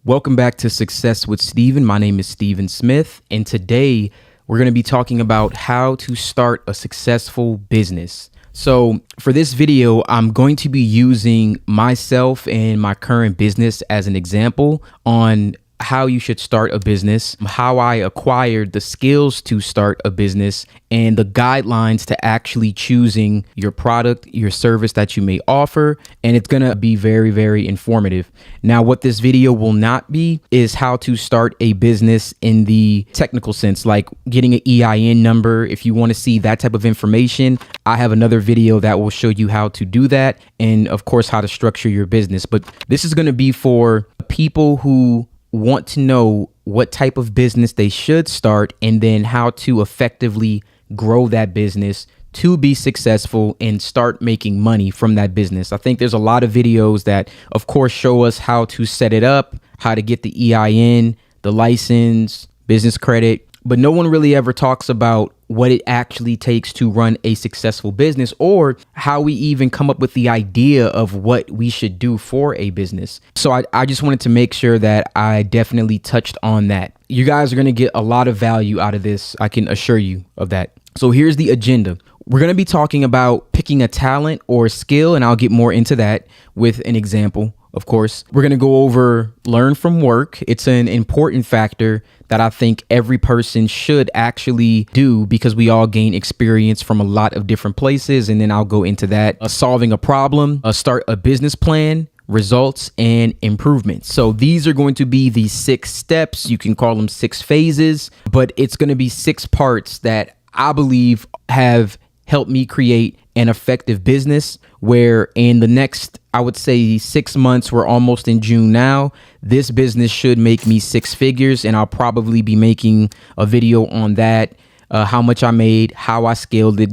Welcome back to Success with Steven. My name is Steven Smith, and today we're going to be talking about how to start a successful business. So for this video, I'm going to be using myself and my current business as an example on how you should start a business, how I acquired the skills to start a business, and the guidelines to actually choosing your product, your service that you may offer. And it's going to be very, very informative. Now, what this video will not be is how to start a business in the technical sense, like getting an EIN number. If you want to see that type of information, I have another video that will show you how to do that. And of course, how to structure your business. But this is going to be for people who want to know what type of business they should start and then how to effectively grow that business to be successful and start making money from that business. I think there's a lot of videos that, of course, show us how to set it up, how to get the EIN, the license, business credit, but no one really ever talks about what it actually takes to run a successful business or how we even come up with the idea of what we should do for a business. So I just wanted to make sure that I definitely touched on that. You guys are going to get a lot of value out of this. I can assure you of that. So here's the agenda. We're going to be talking about picking a talent or skill, and I'll get more into that with an example. Of course, we're going to go over learn from work. It's an important factor that I think every person should actually do because we all gain experience from a lot of different places. And then I'll go into that, solving a problem, start a business plan, results, and improvements. So these are going to be the 6 steps. You can call them 6 phases, but it's going to be 6 parts that I believe have helped me create an effective business where in the next, I would say 6 months, we're almost in June now, this business should make me 6 figures, and I'll probably be making a video on that, how much I made, how I scaled it,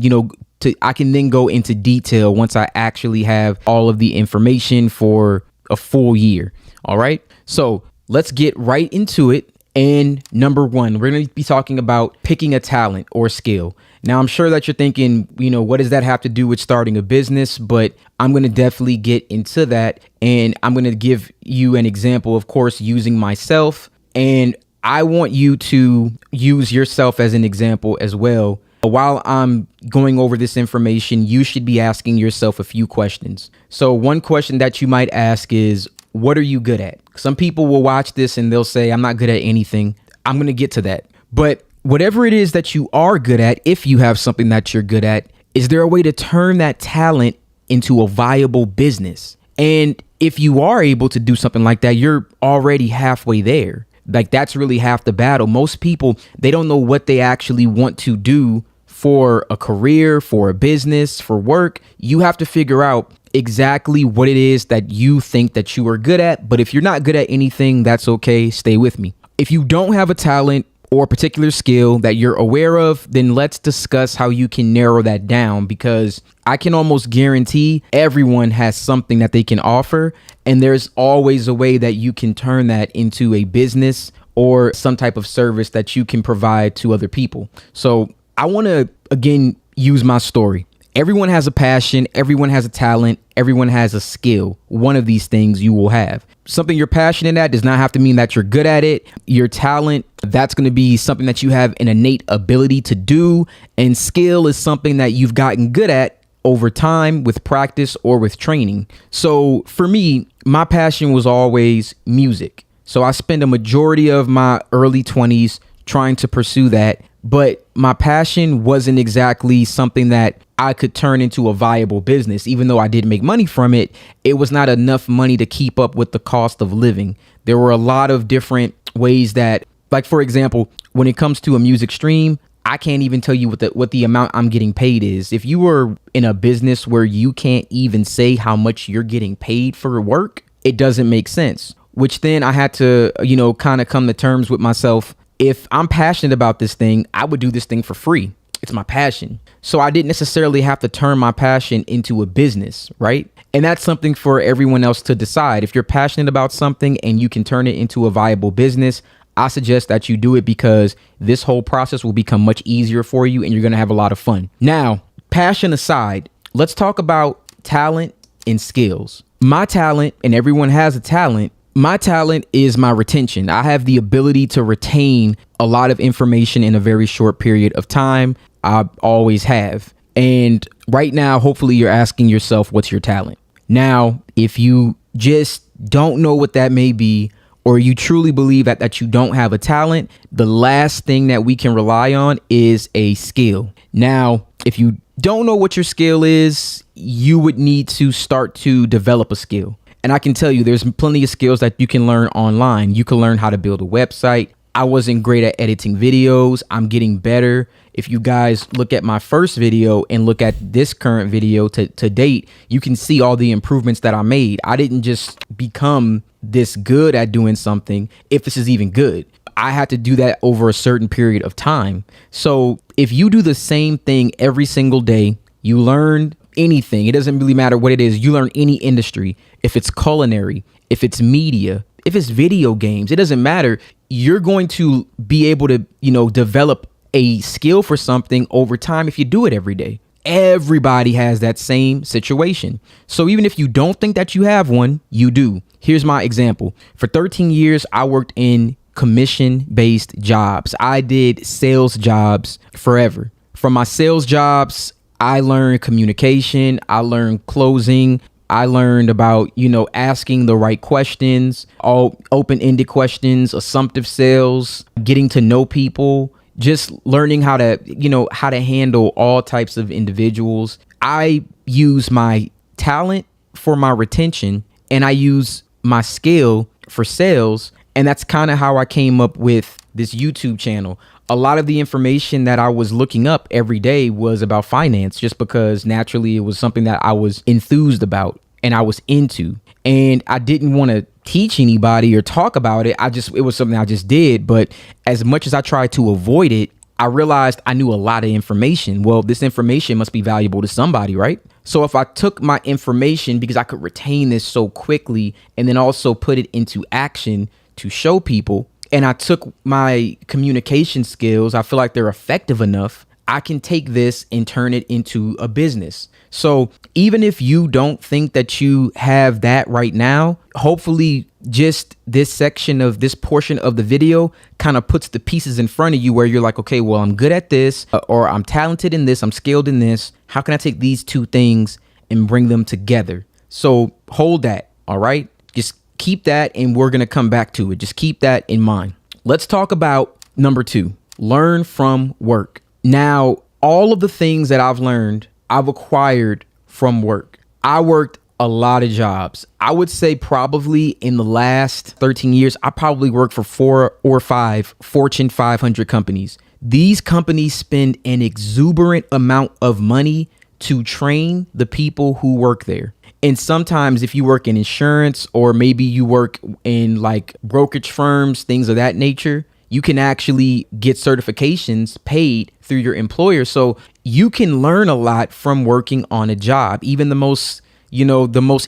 I can then go into detail once I actually have all of the information for a full year. All right. So let's get right into it. And number 1, we're going to be talking about picking a talent or skill. Now, I'm sure that you're thinking, what does that have to do with starting a business? But I'm going to definitely get into that. And I'm going to give you an example, of course, using myself. And I want you to use yourself as an example as well. While I'm going over this information, you should be asking yourself a few questions. So one question that you might ask is, what are you good at? Some people will watch this and they'll say, I'm not good at anything. I'm going to get to that. But whatever it is that you are good at, if you have something that you're good at, is there a way to turn that talent into a viable business? And if you are able to do something like that, you're already halfway there. Like that's really half the battle. Most people, they don't know what they actually want to do for a career, for a business, for work. You have to figure out exactly what it is that you think that you are good at. But if you're not good at anything, that's okay. Stay with me. If you don't have a talent or a particular skill that you're aware of, then let's discuss how you can narrow that down, because I can almost guarantee everyone has something that they can offer. And there's always a way that you can turn that into a business or some type of service that you can provide to other people. So I want to, again, use my story. Everyone has a passion, everyone has a talent, everyone has a skill. One of these things you will have. Something you're passionate at does not have to mean that you're good at it. Your talent, that's going to be something that you have an innate ability to do. And skill is something that you've gotten good at over time with practice or with training. So for me, my passion was always music. So I spent a majority of my early 20s trying to pursue that. But my passion wasn't exactly something that I could turn into a viable business. Even though I did make money from it, it was not enough money to keep up with the cost of living. There were a lot of different ways that, like, for example, when it comes to a music stream, I can't even tell you what the amount I'm getting paid is. If you were in a business where you can't even say how much you're getting paid for work, it doesn't make sense. Which then I had to, kind of come to terms with myself. If I'm passionate about this thing, I would do this thing for free. It's my passion. So I didn't necessarily have to turn my passion into a business, right? And that's something for everyone else to decide. If you're passionate about something and you can turn it into a viable business, I suggest that you do it, because this whole process will become much easier for you and you're going to have a lot of fun. Now, passion aside, let's talk about talent and skills. My talent, and everyone has a talent, My talent is my retention. I have the ability to retain a lot of information in a very short period of time. I always have. And right now, hopefully you're asking yourself, what's your talent? Now, if you just don't know what that may be, or you truly believe that you don't have a talent, the last thing that we can rely on is a skill. Now, if you don't know what your skill is, you would need to start to develop a skill. And I can tell you, there's plenty of skills that you can learn online. You can learn how to build a website. I wasn't great at editing videos. I'm getting better. If you guys look at my first video and look at this current video to date, you can see all the improvements that I made. I didn't just become this good at doing something, if this is even good. I had to do that over a certain period of time. So if you do the same thing every single day, you learn anything. It doesn't really matter what it is. You learn any industry. If it's culinary, if it's media, if it's video games, it doesn't matter. You're going to be able to, develop a skill for something over time if you do it every day. Everybody has that same situation. So even if you don't think that you have one, you do. Here's my example. For 13 years, I worked in commission-based jobs. I did sales jobs forever. From my sales jobs, I learned communication. I learned closing. I learned about, asking the right questions, all open-ended questions, assumptive sales, getting to know people, just learning how to handle all types of individuals. I use my talent for my retention, and I use my skill for sales. And that's kind of how I came up with this YouTube channel. A lot of the information that I was looking up every day was about finance, just because naturally it was something that I was enthused about and I was into. And I didn't want to teach anybody or talk about it. It was something I just did. But as much as I tried to avoid it, I realized I knew a lot of information. Well, this information must be valuable to somebody, right? So if I took my information, because I could retain this so quickly, and then also put it into action to show people, and I took my communication skills, I feel like they're effective enough, I can take this and turn it into a business. So even if you don't think that you have that right now, hopefully just this section of this portion of the video kind of puts the pieces in front of you where you're like, okay, well, I'm good at this, or I'm talented in this, I'm skilled in this. How can I take these two things and bring them together? So hold that. All right. Just keep that, and we're going to come back to it. Just keep that in mind. Let's talk about number 2, learn from work. Now, all of the things that I've learned, I've acquired from work. I worked a lot of jobs. I would say probably in the last 13 years, I probably worked for 4 or 5 Fortune 500 companies. These companies spend an exuberant amount of money to train the people who work there. And sometimes if you work in insurance, or maybe you work in like brokerage firms, things of that nature, you can actually get certifications paid through your employer. So you can learn a lot from working on a job. Even the most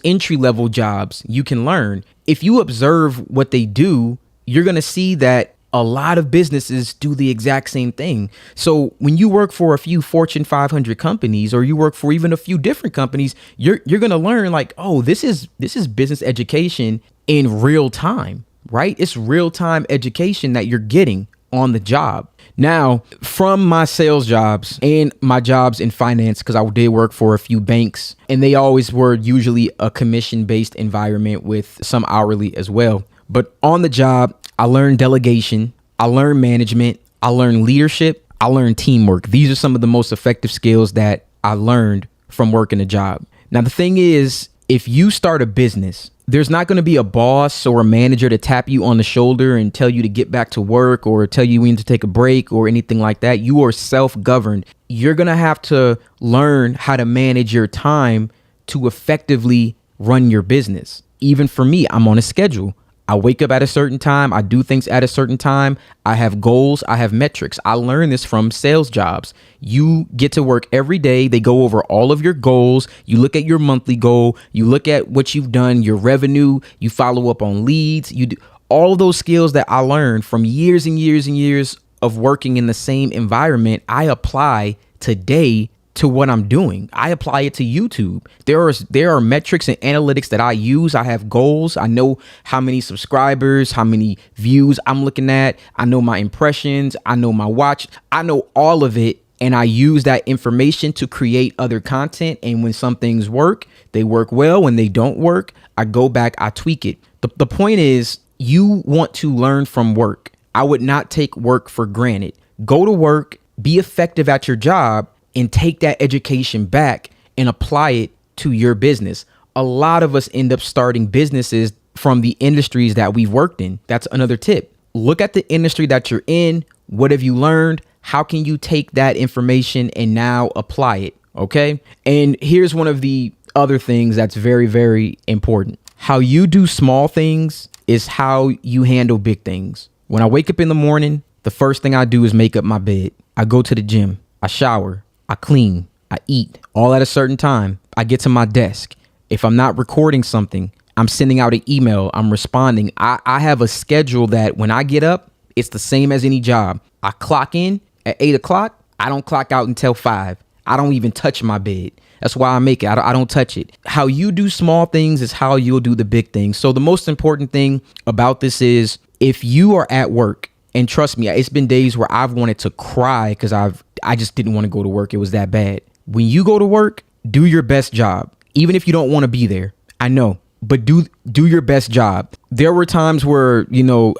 entry level jobs you can learn. If you observe what they do, you're going to see that a lot of businesses do the exact same thing. So when you work for a few Fortune 500 companies, or you work for even a few different companies, you're going to learn like, oh, this is business education in real time, right? It's real time education that you're getting on the job. Now, from my sales jobs and my jobs in finance, because I did work for a few banks, and they always were usually a commission-based environment with some hourly as well. But on the job, I learned delegation, I learned management, I learned leadership, I learned teamwork. These are some of the most effective skills that I learned from working a job. Now, the thing is, if you start a business, there's not going to be a boss or a manager to tap you on the shoulder and tell you to get back to work, or tell you when to take a break or anything like that. You are self-governed. You're going to have to learn how to manage your time to effectively run your business. Even for me, I'm on a schedule. I wake up at a certain time. I do things at a certain time. I have goals. I have metrics. I learned this from sales jobs. You get to work every day. They go over all of your goals. You look at your monthly goal. You look at what you've done, your revenue. You follow up on leads. You do all of those skills that I learned from years and years and years of working in the same environment. I apply today to what I'm doing. I apply it to YouTube. There are metrics and analytics that I use. I have goals. I know how many subscribers, how many views I'm looking at. I know my impressions. I know my watch. I know all of it. And I use that information to create other content. And when some things work, they work well. When they don't work, I go back, I tweak it. The point is, you want to learn from work. I would not take work for granted. Go to work, be effective at your job, and take that education back and apply it to your business. A lot of us end up starting businesses from the industries that we've worked in. That's another tip. Look at the industry that you're in. What have you learned? How can you take that information and now apply it? Okay. And here's one of the other things that's very, very important. How you do small things is how you handle big things. When I wake up in the morning, the first thing I do is make up my bed. I go to the gym. I shower. I clean. I eat. All at a certain time. I get to my desk. If I'm not recording something, I'm sending out an email. I'm responding. I have a schedule that when I get up, it's the same as any job. I clock in at 8 o'clock. I don't clock out until 5. I don't even touch my bed. That's why I make it. I don't touch it. How you do small things is how you'll do the big things. So the most important thing about this is, if you are at work, and trust me, it's been days where I've wanted to cry because I just didn't want to go to work. It was that bad. When you go to work, do your best job, even if you don't want to be there. I know, but do your best job. There were times where,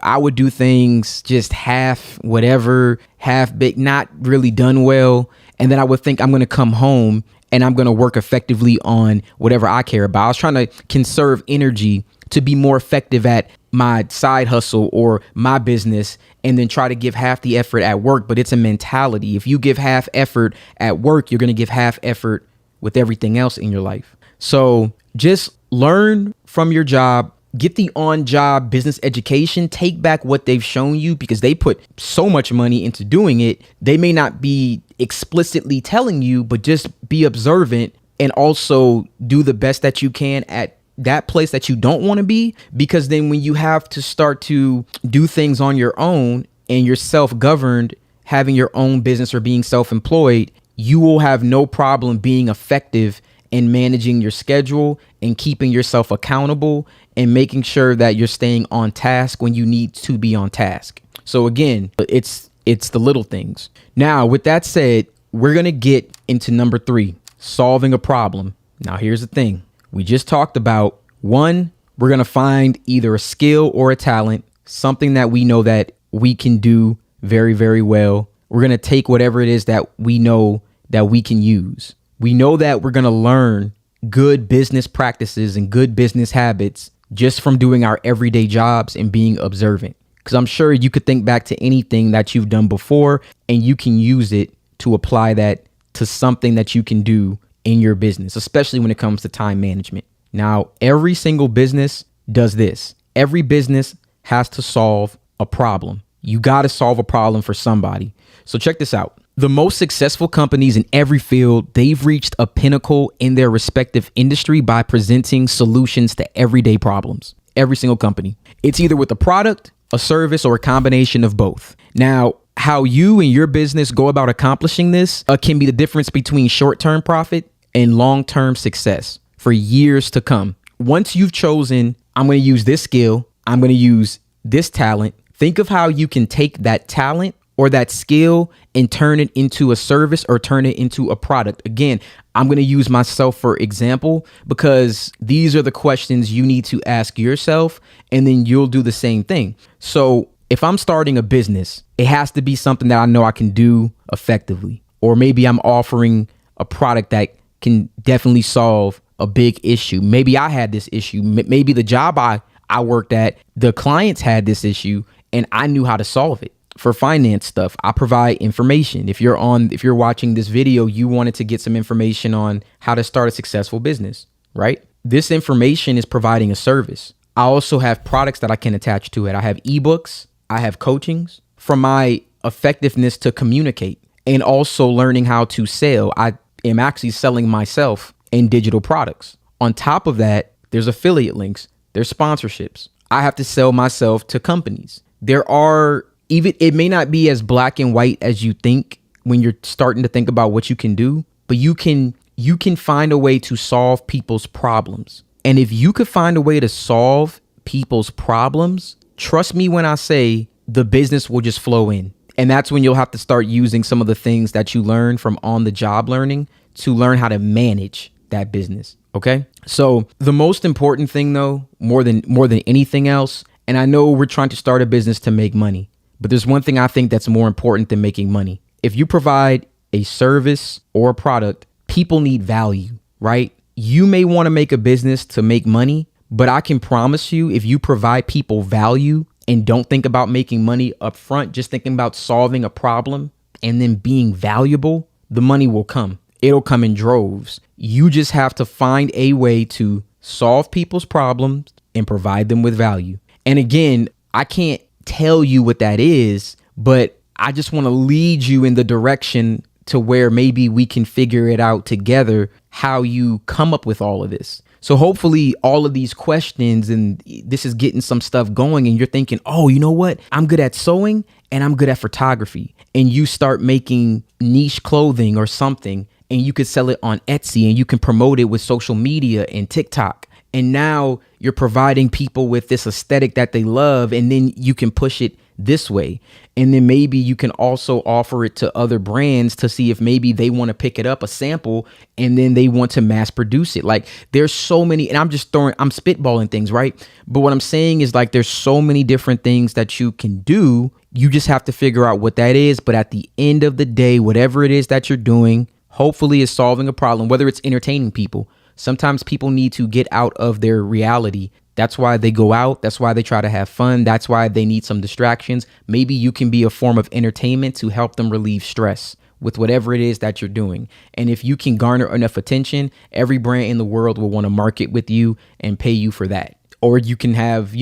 I would do things just half big, not really done well. And then I would think I'm going to come home and I'm going to work effectively on whatever I care about. I was trying to conserve energy to be more effective at my side hustle or my business, and then try to give half the effort at work. But it's a mentality. If you give half effort at work, you're going to give half effort with everything else in your life. So just learn from your job, get the on-job business education, take back what they've shown you, because they put so much money into doing it. They may not be explicitly telling you, but just be observant and also do the best that you can at that place that you don't want to be, because then when you have to start to do things on your own and you're self-governed, having your own business or being self-employed, you will have no problem being effective in managing your schedule and keeping yourself accountable and making sure that you're staying on task when you need to be on task. So again, it's the little things. Now, with that said, we're going to get into number 3, solving a problem. Now, here's the thing. We just talked about, 1, we're going to find either a skill or a talent, something that we know that we can do very, very well. We're going to take whatever it is that we know that we can use. We know that we're going to learn good business practices and good business habits just from doing our everyday jobs and being observant. Because I'm sure you could think back to anything that you've done before and you can use it to apply that to something that you can do in your business, especially when it comes to time management. Now, every single business does this. Every business has to solve a problem. You got to solve a problem for somebody. So check this out. The most successful companies in every field, they've reached a pinnacle in their respective industry by presenting solutions to everyday problems. Every single company. It's either with a product, a service, or a combination of both. Now, how you and your business go about accomplishing this can be the difference between short-term profit and long-term success for years to come. Once you've chosen, I'm going to use this skill, I'm going to use this talent, think of how you can take that talent or that skill and turn it into a service or turn it into a product. Again, I'm going to use myself for example, because these are the questions you need to ask yourself, and then you'll do the same thing. So if I'm starting a business, it has to be something that I know I can do effectively. Or maybe I'm offering a product that can definitely solve a big issue. Maybe I had this issue. Maybe the job I worked at, the clients had this issue and I knew how to solve it. For finance stuff, I provide information. If you're watching this video, you wanted to get some information on how to start a successful business, right? This information is providing a service. I also have products that I can attach to it. I have ebooks, I have coachings for my effectiveness to communicate, and also learning how to sell. I am actually selling myself in digital products. On top of that, there's affiliate links, there's sponsorships. I have to sell myself to companies. It may not be as black and white as you think when you're starting to think about what you can do, but you can find a way to solve people's problems. And if you could find a way to solve people's problems, trust me when I say the business will just flow in. And that's when you'll have to start using some of the things that you learn from on the job learning to learn how to manage that business. Okay. So the most important thing though, more than anything else, and I know we're trying to start a business to make money, but there's one thing I think that's more important than making money. If you provide a service or a product, people need value, right? You may want to make a business to make money, but I can promise you, if you provide people value and don't think about making money up front, just thinking about solving a problem and then being valuable, the money will come. It'll come in droves. You just have to find a way to solve people's problems and provide them with value. And again, I can't tell you what that is, but I just want to lead you in the direction to where maybe we can figure it out together, how you come up with all of this. So hopefully all of these questions and this is getting some stuff going and you're thinking, oh, you know what? I'm good at sewing and I'm good at photography. And you start making niche clothing or something and you could sell it on Etsy and you can promote it with social media and TikTok. And now you're providing people with this aesthetic that they love, and then you can push it this way. And then maybe you can also offer it to other brands to see if maybe they want to pick it up, a sample, and then they want to mass produce it. Like there's so many, and I'm spitballing things, right? But what I'm saying is like, there's so many different things that you can do. You just have to figure out what that is. But at the end of the day, whatever it is that you're doing, hopefully is solving a problem, whether it's entertaining people. Sometimes people need to get out of their reality. That's why they go out. That's why they try to have fun. That's why they need some distractions. Maybe you can be a form of entertainment to help them relieve stress with whatever it is that you're doing. And if you can garner enough attention, every brand in the world will want to market with you and pay you for that. Or you can have,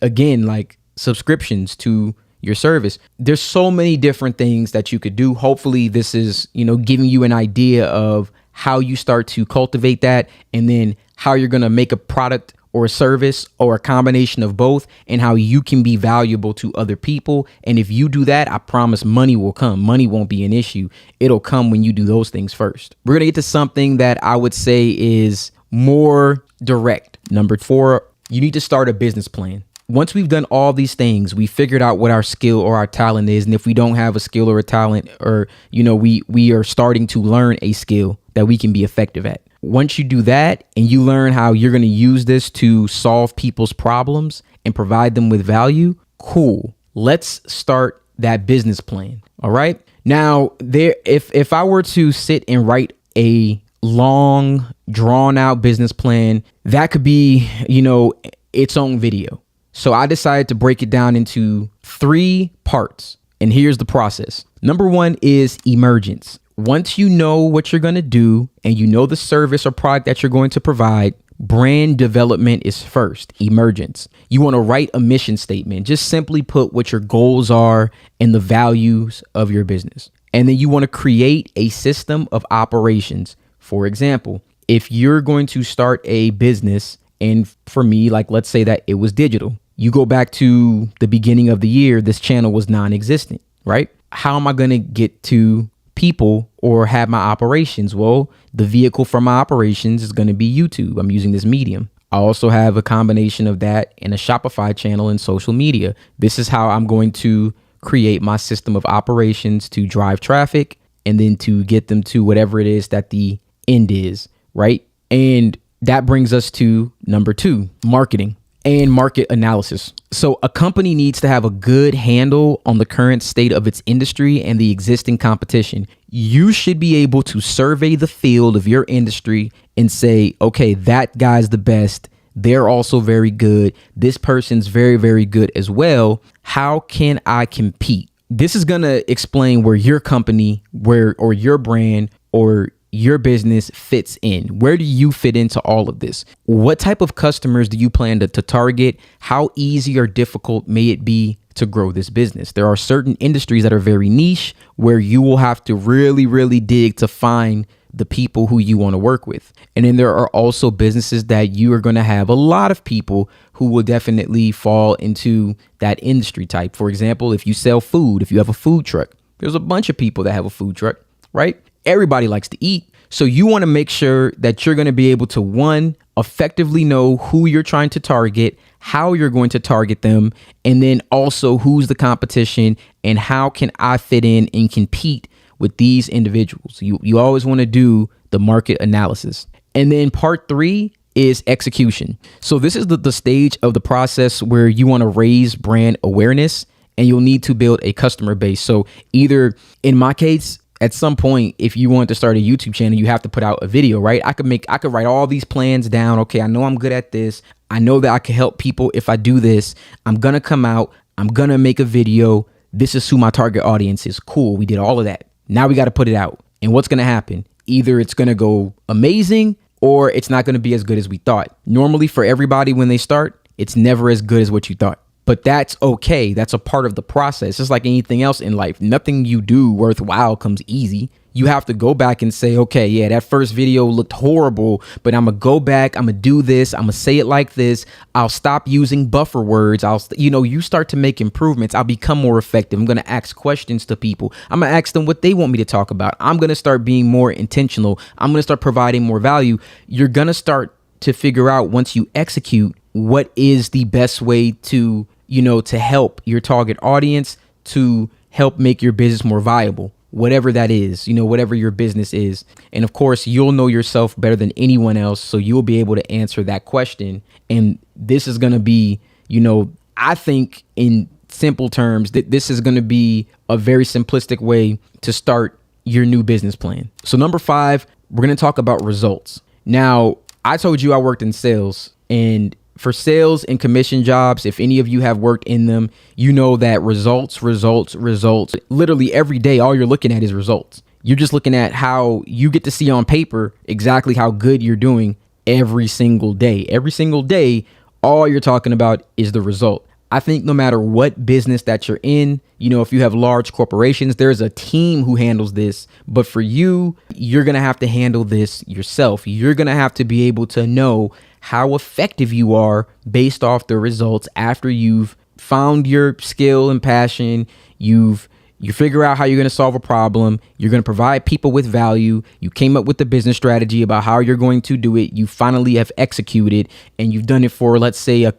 again, like subscriptions to your service. There's so many different things that you could do. Hopefully this is, giving you an idea of how you start to cultivate that, and then how you're going to make a product or a service or a combination of both, and how you can be valuable to other people. And if you do that, I promise money will come. Money won't be an issue. It'll come when you do those things first. We're going to get to something that I would say is more direct. Number 4, you need to start a business plan. Once we've done all these things, we figured out what our skill or our talent is. And if we don't have a skill or a talent, or, we are starting to learn a skill that we can be effective at. Once you do that and you learn how you're going to use this to solve people's problems and provide them with value, cool. Let's start that business plan. All right. Now, if I were to sit and write a long, drawn out business plan, that could be, its own video. So I decided to break it down into 3 parts. And here's the process. Number 1 is emergence. Once you know what you're going to do and you know the service or product that you're going to provide, brand development is first, emergence. You want to write a mission statement. Just simply put what your goals are and the values of your business. And then you want to create a system of operations. For example, if you're going to start a business, and for me, like let's say that it was digital. You go back to the beginning of the year, this channel was non-existent, right? How am I going to get to people or have my operations? Well, the vehicle for my operations is going to be YouTube. I'm using this medium. I also have a combination of that and a Shopify channel and social media. This is how I'm going to create my system of operations to drive traffic and then to get them to whatever it is that the end is, right? And that brings us to number 2, marketing and market analysis. So a company needs to have a good handle on the current state of its industry and the existing competition. You should be able to survey the field of your industry and say, okay, that guy's the best. They're also very good. This person's very, very good as well. How can I compete? This is going to explain where your company, or your brand or your business fits in. Where do you fit into all of this? What type of customers do you plan to target? How easy or difficult may it be to grow this business? There are certain industries that are very niche where you will have to really, really dig to find the people who you want to work with. And then there are also businesses that you are going to have a lot of people who will definitely fall into that industry type. For example, if you sell food, if you have a food truck, there's a bunch of people that have a food truck, right? Everybody likes to eat. So you want to make sure that you're going to be able to, one, effectively know who you're trying to target, how you're going to target them, and then also who's the competition and how can I fit in and compete with these individuals. You always want to do the market analysis. And then part 3 is execution. So this is the stage of the process where you want to raise brand awareness and you'll need to build a customer base. So either, in my case, at some point, if you want to start a YouTube channel, you have to put out a video, right? I could write all these plans down. Okay, I know I'm good at this. I know that I can help people if I do this. I'm going to come out. I'm going to make a video. This is who my target audience is. Cool. We did all of that. Now we got to put it out. And what's going to happen? Either it's going to go amazing or it's not going to be as good as we thought. Normally for everybody when they start, it's never as good as what you thought. But that's okay. That's a part of the process. Just like anything else in life, nothing you do worthwhile comes easy. You have to go back and say, okay, yeah, that first video looked horrible, but I'm going to go back. I'm going to do this. I'm going to say it like this. I'll stop using buffer words. You start to make improvements. I'll become more effective. I'm going to ask questions to people. I'm going to ask them what they want me to talk about. I'm going to start being more intentional. I'm going to start providing more value. You're going to start to figure out, once you execute, what is the best way to help your target audience, to help make your business more viable, whatever that is, whatever your business is. And of course, you'll know yourself better than anyone else. So you'll be able to answer that question. And this is going to be, I think in simple terms, that this is going to be a very simplistic way to start your new business plan. So number 5, we're going to talk about results. Now, I told you I worked in sales, and for sales and commission jobs, if any of you have worked in them, you know that results. Literally every day, all you're looking at is results. You're just looking at how you get to see on paper exactly how good you're doing every single day. Every single day, all you're talking about is the result. I think no matter what business that you're in, if you have large corporations, there's a team who handles this. But for you, you're going to have to handle this yourself. You're going to have to be able to know how effective you are based off the results after you've found your skill and passion. You figure out how you're going to solve a problem. You're going to provide people with value. You came up with the business strategy about how you're going to do it. You finally have executed, and you've done it for, let's say, a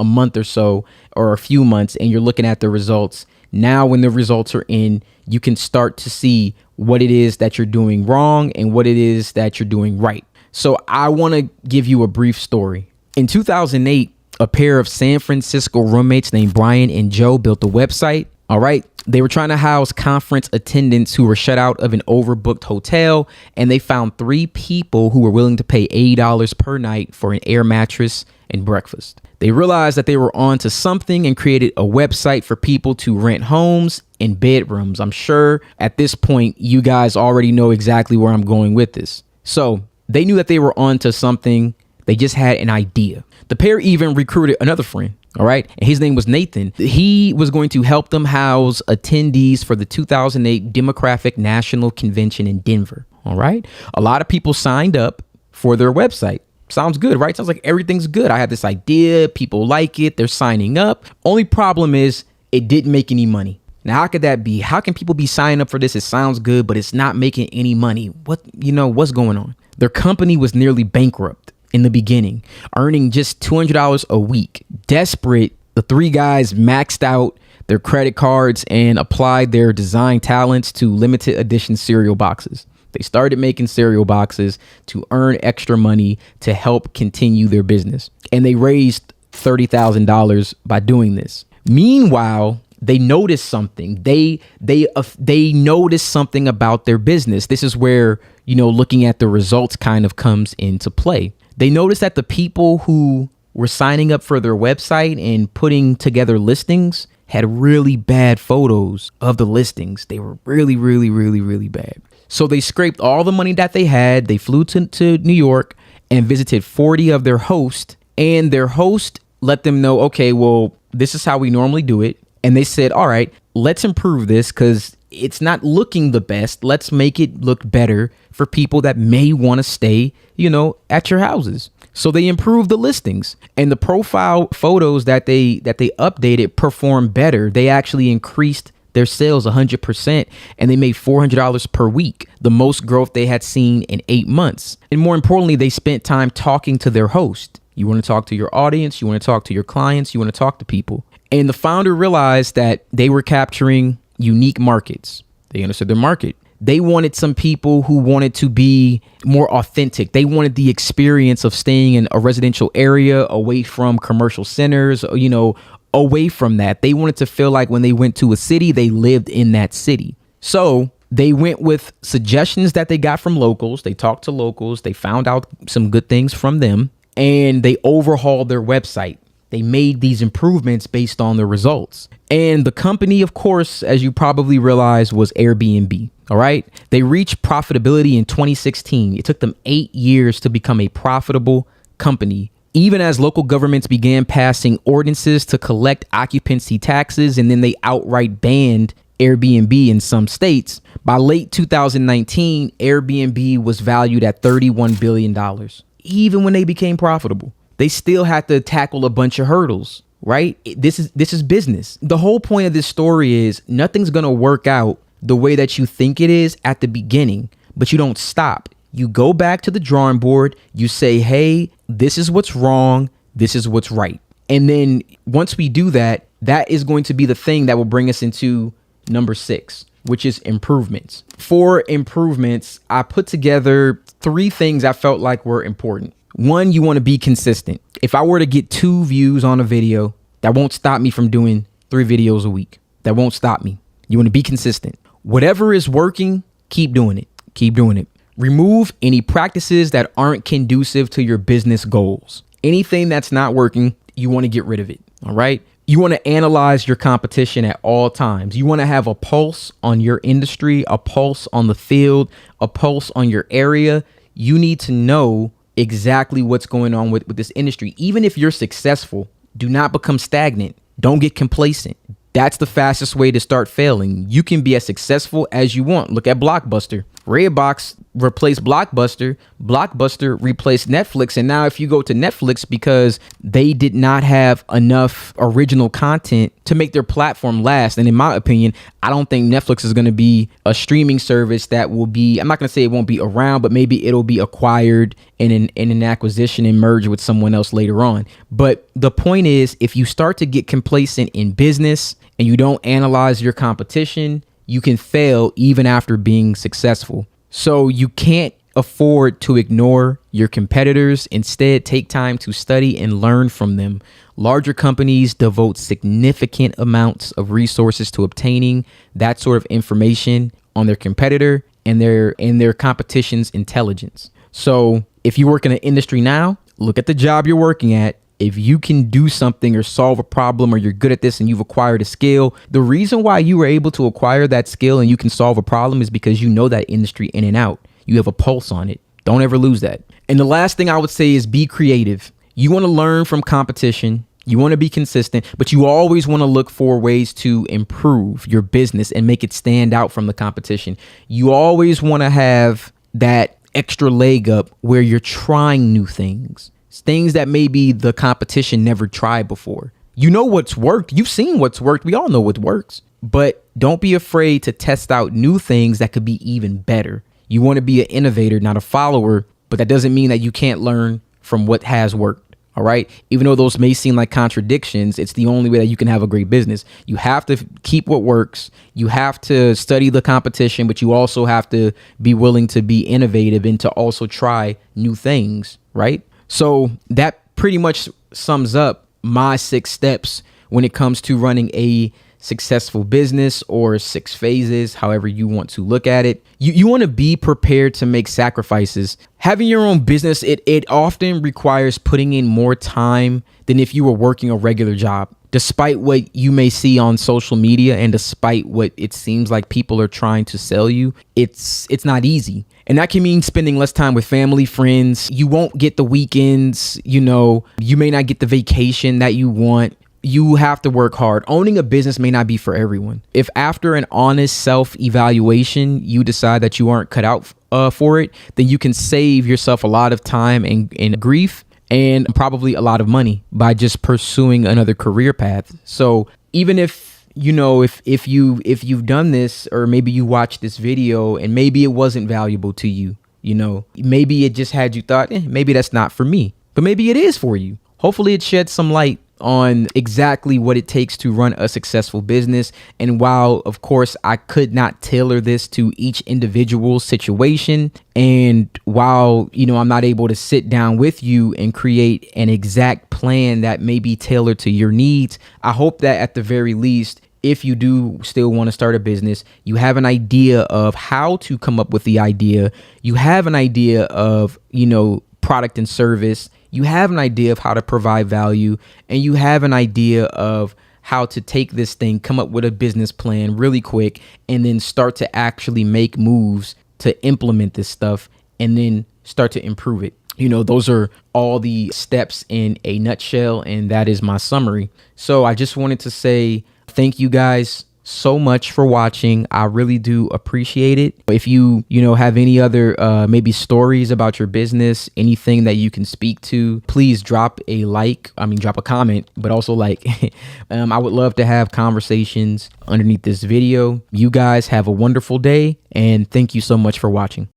month or so, or a few months, and you're looking at the results. Now, when the results are in, you can start to see what it is that you're doing wrong and what it is that you're doing right. So I want to give you a brief story. In 2008, a pair of San Francisco roommates named Brian and Joe built a website. All right. They were trying to house conference attendants who were shut out of an overbooked hotel, and they found 3 people who were willing to pay $80 per night for an air mattress and breakfast. They realized that they were onto something and created a website for people to rent homes and bedrooms. I'm sure at this point, you guys already know exactly where I'm going with this. So they knew that they were onto something. They just had an idea. The pair even recruited another friend. All right. And his name was Nathan. He was going to help them house attendees for the 2008 Demographic National Convention in Denver. All right. A lot of people signed up for their website. Sounds good, right? Sounds like everything's good. I had this idea. People like it. They're signing up. Only problem is it didn't make any money. Now, how could that be? How can people be signing up for this? It sounds good, but it's not making any money. What's going on? Their company was nearly bankrupt in the beginning, earning just $200 a week. Desperate, the 3 guys maxed out their credit cards and applied their design talents to limited edition cereal boxes. They started making cereal boxes to earn extra money to help continue their business. And they raised $30,000 by doing this. Meanwhile, they noticed something. They noticed something about their business. This is where, looking at the results kind of comes into play. They noticed that the people who were signing up for their website and putting together listings had really bad photos of the listings. They were really, really, really, really bad. So they scraped all the money that they had. They flew to New York and visited 40 of their hosts. And their host let them know, okay, well, this is how we normally do it. And they said, all right, let's improve this because it's not looking the best. Let's make it look better for people that may want to stay, at your houses. So they improved the listings, and the profile photos that they updated performed better. They actually increased their sales 100%, and they made $400 per week, the most growth they had seen in 8 months. And more importantly, they spent time talking to their host. You want to talk to your audience, you want to talk to your clients, you want to talk to people. And the founder realized that they were capturing unique markets. They understood their market. They wanted some people who wanted to be more authentic. They wanted the experience of staying in a residential area away from commercial centers, away from that. They wanted to feel like when they went to a city, they lived in that city. So they went with suggestions that they got from locals. They talked to locals. They found out some good things from them, and they overhauled their website. They made these improvements based on the results. And the company, of course, as you probably realize, was Airbnb. All right. They reached profitability in 2016. It took them 8 years to become a profitable company, even as local governments began passing ordinances to collect occupancy taxes, and then they outright banned Airbnb in some states. By late 2019, Airbnb was valued at $31 billion. Even when they became profitable, they still had to tackle a bunch of hurdles, right? This is business. The whole point of this story is nothing's going to work out the way that you think it is at the beginning, but you don't stop. You go back to the drawing board. You say, hey, this is what's wrong. This is what's right. And then once we do that, that is going to be the thing that will bring us into number 6, which is improvements. For improvements, I put together 3 things I felt like were important. 1, you want to be consistent. If I were to get 2 views on a video, that won't stop me from doing 3 videos a week. That won't stop me. You want to be consistent. Whatever is working, keep doing it. Keep doing it. Remove any practices that aren't conducive to your business goals. Anything that's not working, you want to get rid of it. All right. You want to analyze your competition at all times. You want to have a pulse on your industry, a pulse on the field, a pulse on your area. You need to know exactly what's going on with this industry. Even if you're successful, do not become stagnant. Don't get complacent. That's the fastest way to start failing. You can be as successful as you want. Look at Blockbuster. Redbox replaced Blockbuster. Blockbuster replaced Netflix. And now if you go to Netflix, because they did not have enough original content to make their platform last. And in my opinion, I don't think Netflix is going to be a streaming service that will be, I'm not going to say it won't be around, but maybe it'll be acquired in an acquisition and merge with someone else later on. But the point is, if you start to get complacent in business and you don't analyze your competition, you can fail even after being successful. So you can't afford to ignore your competitors. Instead, take time to study and learn from them. Larger companies devote significant amounts of resources to obtaining that sort of information on their competitor and their competition's intelligence. So if you work in an industry now, look at the job you're working at. If you can do something or solve a problem, or you're good at this and you've acquired a skill, the reason why you were able to acquire that skill and you can solve a problem is because you know that industry in and out. You have a pulse on it. Don't ever lose that. And the last thing I would say is be creative. You want to learn from competition. You want to be consistent, but you always want to look for ways to improve your business and make it stand out from the competition. You always want to have that extra leg up where you're trying new things. Things that maybe the competition never tried before. You know what's worked. You've seen what's worked. We all know what works. But don't be afraid to test out new things that could be even better. You want to be an innovator, not a follower, but that doesn't mean that you can't learn from what has worked. All right. Even though those may seem like contradictions, it's the only way that you can have a great business. You have to keep what works. You have to study the competition, but you also have to be willing to be innovative and to also try new things. Right. So that pretty much sums up my 6 steps when it comes to running a successful business, or 6 phases, however you want to look at it. You want to be prepared to make sacrifices. Having your own business, it often requires putting in more time than if you were working a regular job. Despite what you may see on social media and despite what it seems like people are trying to sell you, it's not easy. And that can mean spending less time with family, friends. You won't get the weekends, you may not get the vacation that you want. You have to work hard. Owning a business may not be for everyone. If after an honest self-evaluation, you decide that you aren't cut out for it, then you can save yourself a lot of time and grief, and probably a lot of money by just pursuing another career path. So even if you know, if you've done this, or maybe you watched this video and maybe it wasn't valuable to you, you know, maybe it just had you thought, maybe that's not for me, but maybe it is for you. Hopefully it sheds some light on exactly what it takes to run a successful business. And while, of course, I could not tailor this to each individual situation, and while, you know, I'm not able to sit down with you and create an exact plan that may be tailored to your needs, I hope that at the very least, if you do still want to start a business, you have an idea of how to come up with the idea. You have an idea of, you know, product and service. You have an idea of how to provide value, and you have an idea of how to take this thing, come up with a business plan really quick, and then start to actually make moves to implement this stuff and then start to improve it. You know, those are all the steps in a nutshell, and that is my summary. So I just wanted to say thank you guys so much for watching. I really do appreciate it. If you know, have any other maybe stories about your business, anything that you can speak to, please drop a drop a comment, but also like. I would love to have conversations underneath this video. You guys have a wonderful day, and thank you so much for watching.